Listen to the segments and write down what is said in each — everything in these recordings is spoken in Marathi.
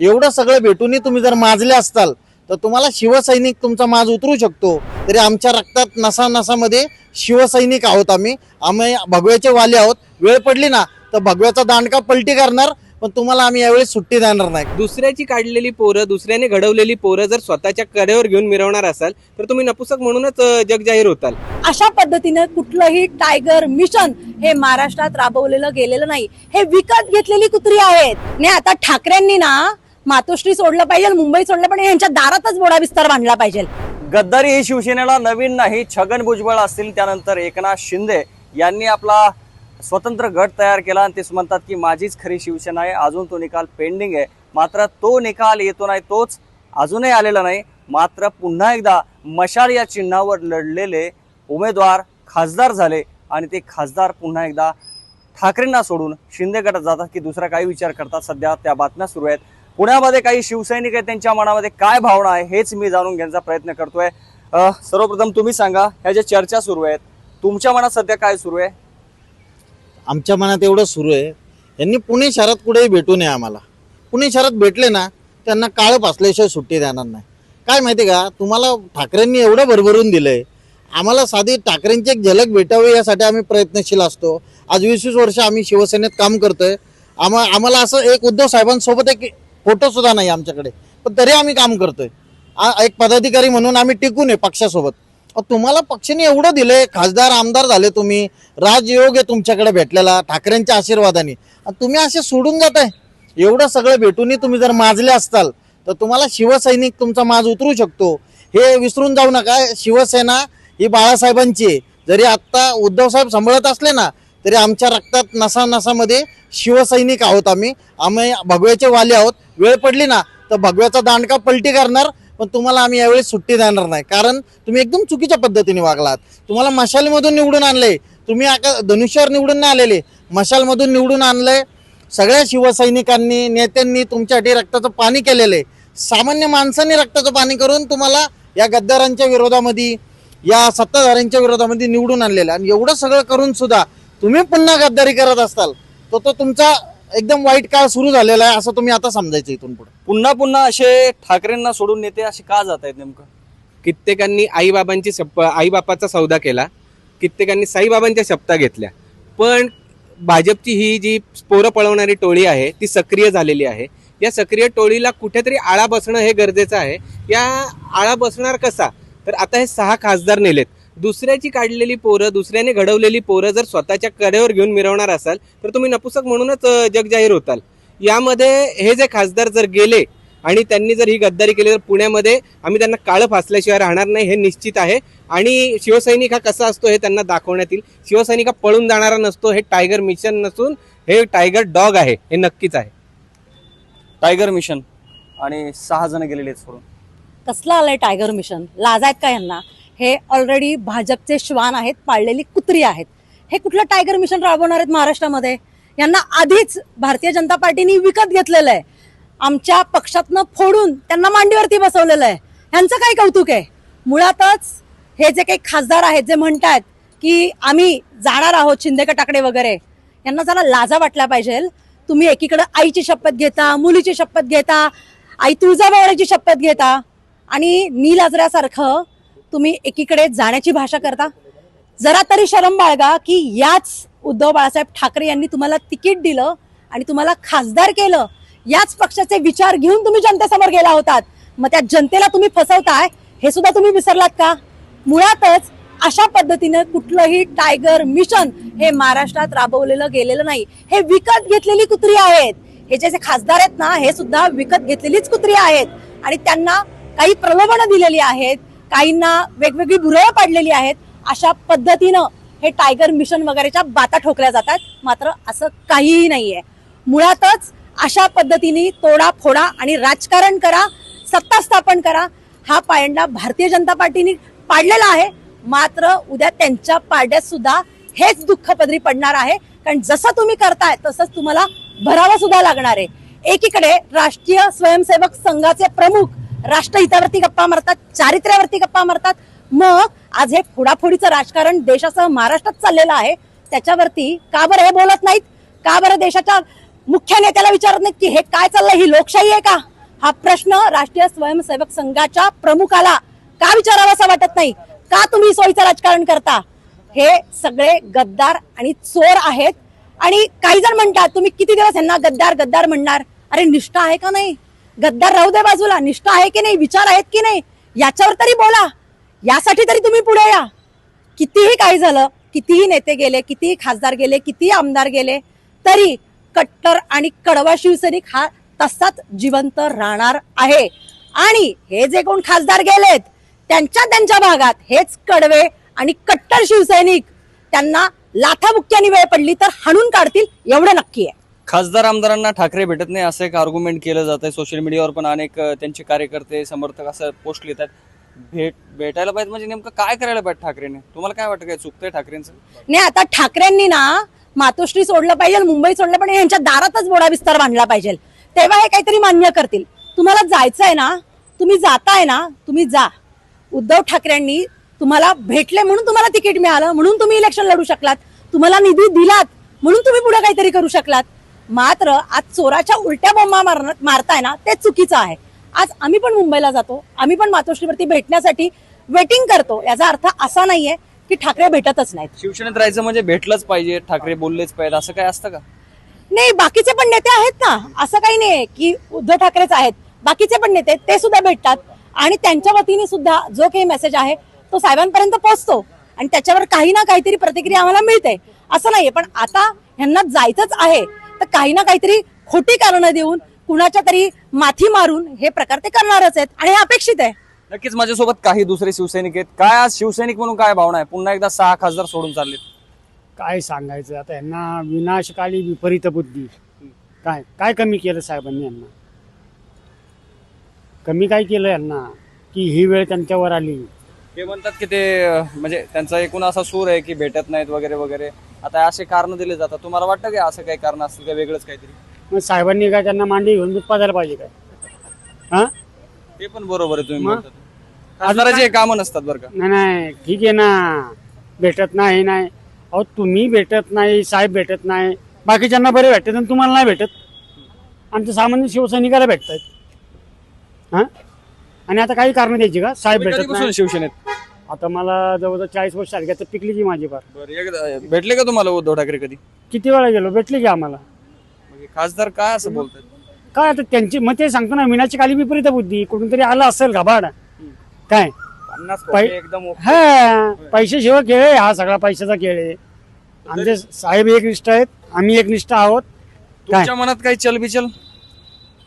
एवढं सगळं भेटूनही तुम्ही जर माजले असताल तर तुम्हाला शिवसैनिक तुमचा माज उतरू शकतो। तरी आमच्या रक्तात नसा नसामध्ये शिवसैनिक आहोत। आम्ही भगव्याचे वाले आहोत। वेळ पडली ना तर भगव्याचा दांडका पलटी करणार, पण तुम्हाला आम्ही यावेळी सुट्टी देणार नाही। दुसऱ्याची काढलेली पोरं, दुसऱ्याने घडवलेली पोरं जर स्वतःच्या कडेवर घेऊन मिरवणार असाल तर तुम्ही नपुसक म्हणूनच जगजाहीर होताल। अशा पद्धतीने कुठलंही टायगर मिशन हे महाराष्ट्रात राबवलेलं गेलेलं नाही। हे विकत घेतलेली कुत्री आहेत। आणि आता ठाकरेंनी ना मातोश्री सोडलं पाहिजे, मुंबई सोडलं पाहिजे, यांच्या दारातच बोडा विस्तार बांधला पाहिजे। गद्दारी ही शिवसेनेला नवीन नाही। छगन भुजबळ असतील, त्यानंतर एकनाथ शिंदे यांनी आपला स्वतंत्र गट तयार केला आणि ते म्हणतात की माझीच खरी शिवसेना आहे। अजून तो निकाल पेंडिंग आहे, मात्र तो निकाल येतो नाही, तोच अजूनही आलेला नाही। मात्र पुन्हा एकदा मशाल या चिन्हावर लढलेले उमेदवार खासदार झाले आणि ते खासदार पुन्हा एकदा ठाकरेंना सोडून शिंदे गटात जातात की दुसरा काही विचार करतात, सध्या त्या बातम्या सुरू आहेत। पुण्यामध्ये काही शिवसैनिक आहेत, त्यांच्या मनामध्ये काय भावना आहे हेच मी जाणून घेण्याचा प्रयत्न करतोय। सर्वप्रथम तुम्ही सांगा, ह्या ज्या चर्चा सुरू आहेत तुमच्या मनात सध्या काय सुरू आहे? आमच्या मनात एवढं सुरू आहे, यांनी पुणे शहरात कुठेही भेटू नये आम्हाला। पुणे शहरात भेटले ना त्यांना काळं फासल्याशिवाय सुट्टी देणार नाही। काय माहिती का, तुम्हाला ठाकरेंनी एवढं भरभरून दिलंय, आम्हाला साधी ठाकरेंची एक झलक भेटावी यासाठी आम्ही प्रयत्नशील असतो। आज 20-20 वर्ष आम्ही शिवसेनेत काम करतोय। आम्हाला असं एक उद्धव साहेबांसोबत एक फोटो सुद्धा नाही आमच्याकडे, पण तरी आम्ही काम करतोय। एक पदाधिकारी म्हणून आम्ही टिकून आहे पक्षासोबत। तुम्हाला पक्षाने एवढं दिलंय, खासदार आमदार झाले तुम्ही, राजयोग आहे तुमच्याकडे भेटलेला ठाकरेंच्या आशीर्वादाने, तुम्ही असे सोडून जाताय। एवढं सगळं भेटूनही तुम्ही जर माजले असताल तर तुम्हाला शिवसैनिक तुमचा माज उतरू शकतो। हे विसरून जाऊ नका, शिवसेना ही बाळासाहेबांची आहे। जरी आता उद्धव साहेब सांभाळत असले ना तरी आमच्या रक्तात नसा नसामध्ये शिवसैनिक आहोत। आम्ही भगव्याचे वाले आहोत। वेळ पडली ना तर भगव्याचा दांडका पलटी करणार, पण तुम्हाला आम्ही यावेळी सुट्टी देणार नाही, कारण तुम्ही एकदम चुकीच्या पद्धतीने वागलात। तुम्हाला मशालमधून निवडून आणले, तुम्ही धनुष्यावर निवडून नाही आलेले, मशालमधून निवडून आणलंय। सगळ्या शिवसैनिकांनी नेत्यांनी तुमच्यासाठी रक्ताचं पाणी केलेलं, सामान्य माणसांनी रक्ताचं पाणी करून तुम्हाला या गद्दारांच्या विरोधामध्ये, या सत्ताधाऱ्यांच्या विरोधामध्ये निवडून आणलेलं। आणि एवढं सगळं करून सुद्धा तुम्ही पुन्हा गद्दारी करत असताल तर तो तुमचा एकदम वाईट काळ सुरू झालेला आहे असं तुम्ही आता समजायचं। इथून पुढे पुन्हा पुन्हा असे ठाकरेंना सोडून नेते असे का जात आहेत नेमकं? कित्येकांनी आईबापाचा सौदा केला, कित्येकांनी साईबाबांच्या शपथा घेतल्या, पण भाजपची ही जी पोरं पळवणारी टोळी आहे ती सक्रिय झालेली आहे। या सक्रिय टोळीला कुठेतरी आळा बसणं हे गरजेचं आहे। या आळा बसणार कसा, तर आता हे 6 खासदार नेलेत। दुसऱ्याची काढलेली पोरं, दुसऱ्याने घडवलेली पोरं जर स्वतःच्या कडेवर घेऊन मिरवणार असाल तर तुम्ही नपुसक म्हणूनच जगजाहीर होताल। यामध्ये हे जे खासदार जर गेले आणि त्यांनी जर ही गद्दारी केली तर पुण्यामध्ये आम्ही त्यांना काळं फासल्याशिवाय राहणार नाही, हे निश्चित आहे। आणि शिवसैनिक हा कसा असतो हे त्यांना दाखवण्यात येईल। शिवसैनिक हा पळून जाणारा नसतो, हे टायगर मिशन नसून हे टायगर डॉग आहे, हे नक्कीच आहे। टायगर मिशन आणि 6 जण गेलेले सोडून कसलं आलंय टायगर मिशन? लाज आहेत का यांना? हे ऑलरेडी भाजपचे श्वान आहेत, पाळलेली कुत्री आहेत। हे कुठलं टायगर मिशन राबवणार आहेत महाराष्ट्रामध्ये? यांना आधीच भारतीय जनता पार्टीने विकत घेतलेलं आहे, आमच्या पक्षातनं फोडून त्यांना मांडीवरती बसवलेलं आहे। यांचं काय कौतुक आहे? मुळातच हे जे काही खासदार आहेत जे म्हणतात की आम्ही जाणार आहोत शिंदे गटाकडे वगैरे, यांना जरा लाजा वाटल्या पाहिजे। तुम्ही एकीकडे आईची शपथ घेता, मुलीची शपथ घेता, आई तुळजाभवानीची शपथ घेता आणि नीलाजऱ्यासारखं तुम्ही एकीकडे जाण्याची भाषा करता। जरा तरी शरम बाळगा की याच उद्धव बाळासाहेब ठाकरे यांनी तुम्हाला तिकीट दिलं आणि तुम्हाला खासदार केलं। याच पक्षाचे विचार घेऊन तुम्ही जनतेसमोर गेला होतात, मग त्या जनतेला तुम्ही फसवताय हे सुद्धा तुम्ही विसरलात का? मुळातच अशा पद्धतीने कुठलंही टायगर मिशन हे महाराष्ट्रात राबवलेलं गेलेलं नाही। हे विकत घेतलेली कुत्री आहेत। हे जे खासदार आहेत ना हे सुद्धा विकत घेतलेलीच कुत्री आहेत आणि त्यांना काही प्रलोभनं दिलेली आहेत, काहींना वेगवेगळी भुरळं पाडलेली आहेत। अशा पद्धतीनं हे टायगर मिशन वगैरेच्या बाता ठोकल्या जातात, मात्र असं काहीही नाहीये। मुळातच अशा पद्धतीने तोडाफोडा आणि राजकारण करा, सत्ता स्थापन करा, हा पायंडा भारतीय जनता पार्टीने पाडलेला आहे। मात्र उद्या त्यांच्या पारड्यात सुद्धा हेच दुःख पदरी पडणार आहे, कारण जसं तुम्ही करताय तसंच तुम्हाला भरावं सुद्धा लागणार आहे। एकीकडे राष्ट्रीय स्वयंसेवक संघाचे प्रमुख राष्ट्रहितावरती गप्पा मारतात, चारित्र्यावरती गप्पा मारतात, मग आज हे फोडाफोडीचं राजकारण देशासह महाराष्ट्रात चाललेलं आहे, त्याच्यावरती का बरं हे बोलत नाहीत? का बरं देशाच्या मुख्य नेत्याला विचारत नाहीत की हे काय चाललंय, ही लोकशाही आहे का? हा प्रश्न राष्ट्रीय स्वयंसेवक संघाच्या प्रमुखाला का विचारावासा वाटत नाही? का तुम्ही सोयीचं राजकारण करता? हे सगळे गद्दार आणि चोर आहेत. आणि काही जण म्हणतात तुम्ही किती दिवस यांना गद्दार गद्दार म्हणणार? अरे निष्ठा आहे का नाही? गद्दार राहू दे बाजूला, निष्ठा आहे की नाही, विचार आहेत की नाही, याच्यावर तरी बोला. यासाठी तरी तुम्ही पुढे या. कितीही काही झालं, कितीही नेते गेले, कितीही खासदार गेले, कितीही आमदार गेले, तरी कट्टर आणि कडवा शिवसैनिक हा तसाच जिवंत राहणार आहे. आणि हे जे कोण खासदार गेलेत त्यांच्या भागात हेच कडवे आणि कट्टर शिवसैनिक त्यांना लाथाबुक्क्यानी वेळ पडली तर हाणून काढतील एवढं नक्की आहे. खासदार आमदारांना ठाकरे भेटत नाही असं एक आर्ग्युमेंट केलं जात आहे. सोशल मीडियावर पण अनेक त्यांचे कार्यकर्ते समर्थक असं पोस्ट लिहितात. भेटायला पाहिजे म्हणजे नेमकं काय करायला पाहिजे ठाकरेने? तुम्हाला काय वाटतं, काय चुकतंय ठाकरेंचं? नाही, आता ठाकरेंनी ना मातोश्री सोडलं पाहिजे, मुंबई सोडलं पाहिजे, यांच्या दारातच बोडा विस्तार बांधला पाहिजे. तेव्हा हे काहीतरी मान्य करतील. तुम्हाला जायचंय ना, तुम्ही जाताय ना, तुम्ही जा. उद्धव ठाकरेंनी तुम्हाला भेटले म्हणून तुम्हाला तिकीट मिळालं, म्हणून तुम्ही इलेक्शन लढू शकलात, तुम्हाला निधी दिलात म्हणून तुम्ही पुढे काहीतरी करू शकलात. मात्र आज चोराच्या उलट्या बोंबा मारताय ना, ते चुकीचं आहे. आज आम्ही पण मुंबईला जातो, आम्ही पण मातोश्रीवरती भेटण्यासाठी वेटिंग करतो. याचा अर्थ असा नाहीये की ठाकरे भेटतच नाहीत. शिवसेनेत राहायचं म्हणजे भेटलंच पाहिजे, ठाकरे बोललेच पाहिजे असं काय असतं का? नाही, बाकीचे पण नेते आहेत ना, असं काही नाही की उद्धव ठाकरेच आहेत. बाकीचे पण नेते ते सुद्धा भेटतात आणि त्यांच्या वतीने सुद्धा जो काही मेसेज आहे तो साहेबांपर्यंत पोहोचतो आणि त्याच्यावर काही ना काहीतरी प्रतिक्रिया आम्हाला मिळते. असं नाहीये, पण आता ह्यांना जायचंच आहे तर काही ना काहीतरी खोटी कारणं देऊन कुणाच्या तरी माथी मारून हे प्रकार ते करणारच आहेत आणि हे अपेक्षित आहे. नक्कीच माझ्यासोबत काही दुसरे शिवसैनिक आहेत. काय आज शिवसैनिक म्हणून काय भावना आहे? पुन्हा एकदा 6 खासदार सोडून चाललेत. काय सांगायचं आता यांना? विनाशकाली विपरीत बुद्धी. काय काय कमी केलं साहेबांनी यांना? कमी काय केलं यांना की ही वेळ त्यांच्यावर आली? ते म्हणतात की ते म्हणजे त्यांचा एकूण असा सूर आहे की भेटत नाहीत वगैरे वगैरे. आता असे कारण दिले जातात. तुम्हाला वाटतं की असं काही कारण असतील का, वेगळंच काहीतरी? मग साहेबांनी काय त्यांना मांडी घेऊन दूध पाजायला पाहिजे काय? हा, ते पण बरोबर आहे तुम्ही मग? म्हणतात. खासदाराचे कामं नसतात बरं का. नाही ठीक आहे ना, भेटत नाही नाही. अहो तुम्ही भेटत नाही, साहेब भेटत नाही, बाकीच्यांना बरे भेटतात आणि तुम्हाला नाही भेटत. आमच्या सामान्य शिवसैनिकाला भेटतायत. हा, आणि आता काही कारण द्यायची का? साहेब तुम्ही भेटत कधीपासून नाही. शिवसेनेत? आता मला जवळजवळ 40 वर्ष झाली, आता पिकली की माझी फार. बरं, एकदा भेटले का तुम्हाला उद्धव ठाकरे कधी? किती वेळा गेलो, भेटले की आम्हाला. म्हणजे खासदार काय असं बोलतात? काय आता त्यांची मग ते सांगतो ना, विनाची काली विपरीत बुद्धी. कुठून तरी आला असेल घाबाड. काय 50 पै- एकदम ओके. हा, पैशाशिवाय खेळ आहे हा सगळा, पैशाचा खेळ आहे. आमचे साहेब एकनिष्ठ आहेत, आम्ही एकनिष्ठ आहोत. तुमच्या मनात काही चलबिचल?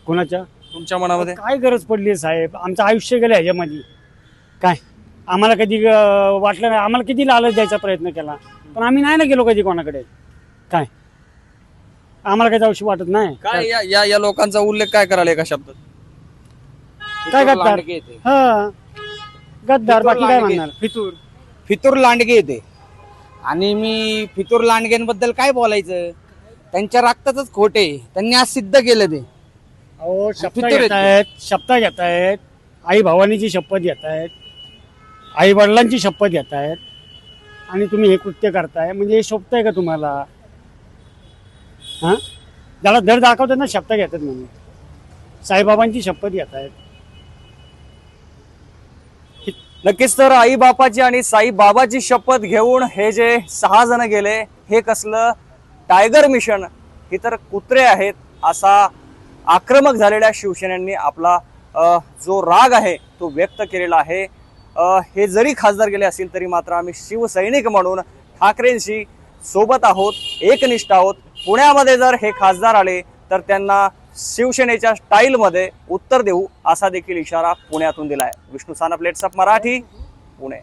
कोणाच्या? तुमच्या मनामध्ये काय गरज पडली आहे साहेब? आमचं आयुष्य गेलं ह्याच्यामध्ये. काय आम्हाला कधी वाटलं नाही? आम्हाला किती लालच द्यायचा प्रयत्न केला, पण आम्ही नाही ना गेलो कधी कोणाकडे. काय आम्हाला काही जाऊशी वाटत नाही. काय या लोकांचा उल्लेख काय कराल एका शब्दात? काय गद्दार? हा, गद्दार. बाकी काय म्हणणार? फितूर लांडगे येते. आणि मी फितूर लांडगेंबद्दल काय बोलायचं? त्यांच्या रक्तातच खोटे. त्यांनी आज सिद्ध केलं ते. अहो शपथ फितूर घेत आहेत, शपथ घेत आहेत. आई भावानीची शपथ घेत आहेत, आई वडिलांची शपथ घेत आहेत, आणि तुम्ही हे कृत्य करताय. म्हणजे हे शोभतंय का तुम्हाला? हा, ज्याला धड दाखवतात ना शपथ घेतात म्हणून. साईबाबांची शपथ घेत आहेत. नक्कीच. तर आई बापाची आणि साई बाबाची शपथ घेऊन हे जे 6 जण गेले, हे कसलं टायगर मिशन? ही तर कुत्रे आहेत असा आक्रमक झालेल्या शिवसेनेने आपला जो राग आहे तो व्यक्त केलेला आहे. हे जरी खासदार गेले असतील तरी मात्र आम्ही शिवसैनिक म्हणून ठाकरेंशी सोबत आहोत, एकनिष्ठ आहोत. पुण्यामध्ये जर हे खासदार आले तर त्यांना शिवसेनेच्या स्टाईलमध्ये उत्तर देऊ असा देखील इशारा पुण्यातून दिलाय. Vishnu Sanap, let's up Marathi, Pune.